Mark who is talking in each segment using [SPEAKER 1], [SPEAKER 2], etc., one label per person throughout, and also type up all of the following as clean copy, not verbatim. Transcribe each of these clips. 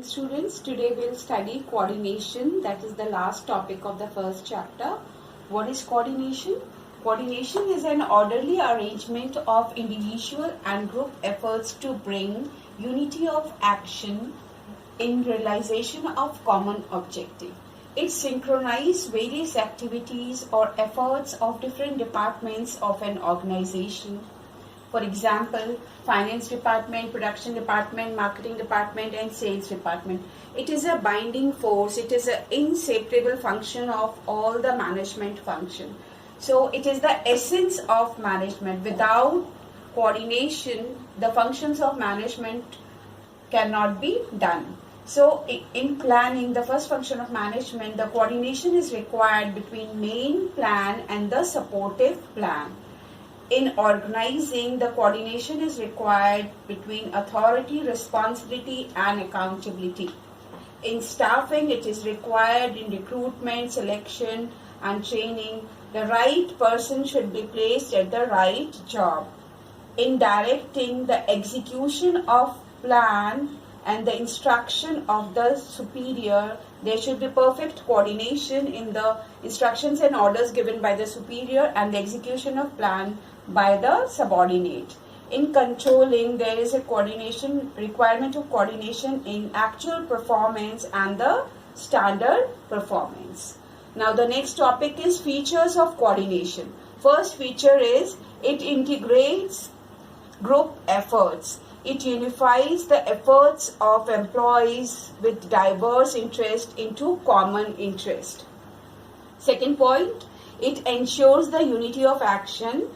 [SPEAKER 1] Students, today we'll study coordination. That is the last topic of the first chapter. What is coordination? Coordination is an orderly arrangement of individual and group efforts to bring unity of action in realization of common objective. It synchronizes various activities or efforts of different departments of an organization. For example, finance department, production department, marketing department, and sales department. It is a binding force. It is an inseparable function of all the management function. So it is the essence of management. Without coordination, the functions of management cannot be done. So in planning, the first function of management, the coordination is required between main plan and the supportive plan. In organizing, the coordination is required between authority, responsibility, and accountability. In staffing, it is required in recruitment, selection, and training. The right person should be placed at the right job. In directing, the execution of plan and the instruction of the superior, there should be perfect coordination in the instructions and orders given by the superior and the execution of plan by the subordinate. In controlling, there is a requirement of coordination in actual performance and the standard performance. Now the next topic is features of coordination. First feature is it integrates group efforts. It unifies the efforts of employees with diverse interest into common interest. Second point, it ensures the unity of action.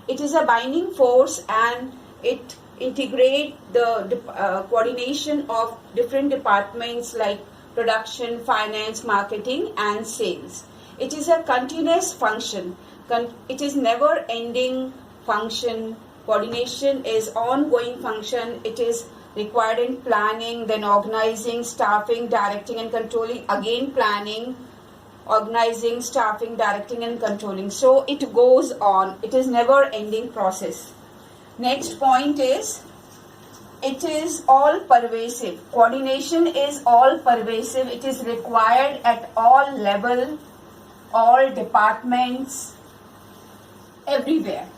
[SPEAKER 1] It is a binding force and it integrates the coordination of different departments like production, finance, marketing, and sales. It is a continuous function. It is never ending function. Coordination is ongoing function. It is required in planning, then organizing, staffing, directing, and controlling. Again planning, organizing, staffing, directing, and controlling. So it goes on. It is never ending process. Next point is it is all pervasive. Coordination is all pervasive. It is required at all level, all departments, everywhere.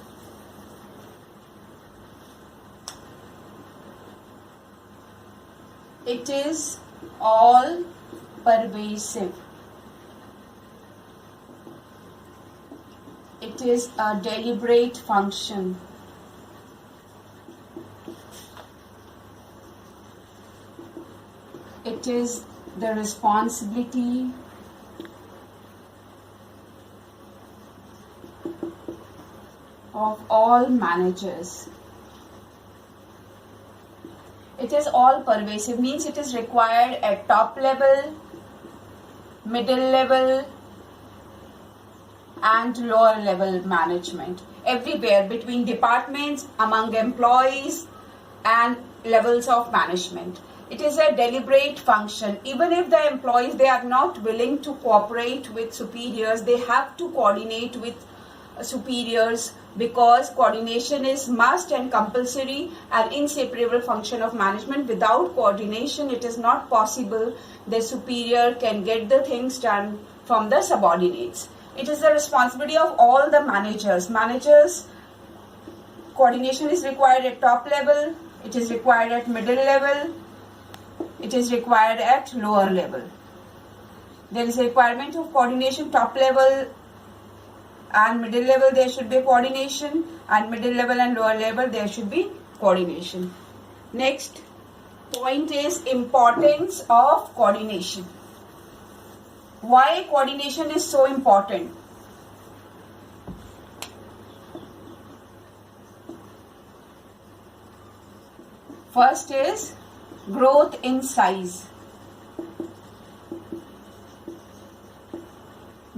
[SPEAKER 1] It is all pervasive. It is a deliberate function. It is the responsibility of all managers. It is all pervasive means it is required at top level, middle level, and lower level management. Everywhere between departments, among employees, and levels of management. It is a deliberate function. Even if the employees, they are not willing to cooperate with superiors, they have to coordinate with superiors because coordination is must and compulsory and inseparable function of management. Without coordination, it is not possible the superior can get the things done from the subordinates. It is the responsibility of all the managers. Coordination is required at top level, it is required at middle level, it is required at lower level. There is a requirement of coordination top level and middle level, there should be coordination, and middle level and lower level there should be coordination. Next point is importance of coordination. Why coordination is so important? First is growth in size.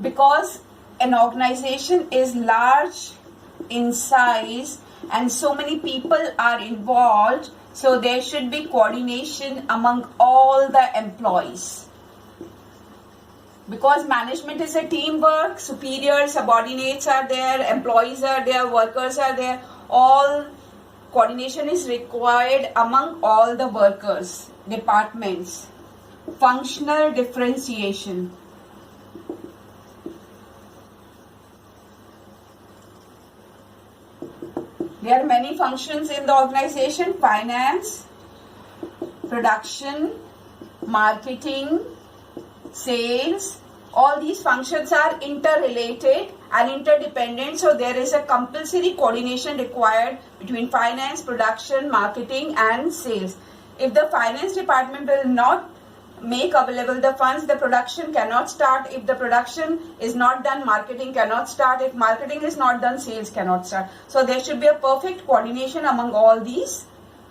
[SPEAKER 1] Because an organization is large in size and so many people are involved, so there should be coordination among all the employees. Because management is a teamwork, superiors, subordinates are there, employees are there, workers are there, all Coordination is required among all the workers, departments. Functional differentiation. There are many functions in the organization: finance, production, marketing, sales. All these functions are interrelated and interdependent, so there is a compulsory coordination required between finance, production, marketing and sales. If the finance department will not make available the funds, the production cannot start. If the production is not done, marketing cannot start. If marketing is not done, sales cannot start. So there should be a perfect coordination among all these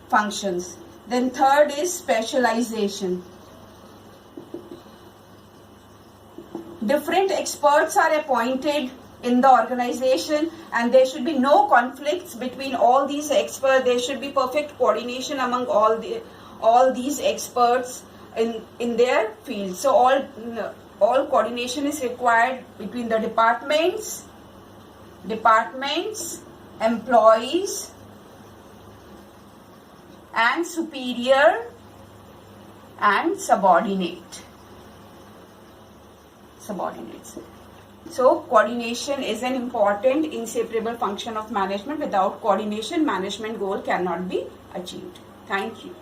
[SPEAKER 1] functions. Then third is specialization. Different experts are appointed in the organization and there should be no conflicts between all these experts. There should be perfect coordination among all these experts in their field. So all coordination is required between the departments, employees and superior and subordinates. So coordination is an important inseparable function of management. Without coordination, management goal cannot be achieved. Thank you.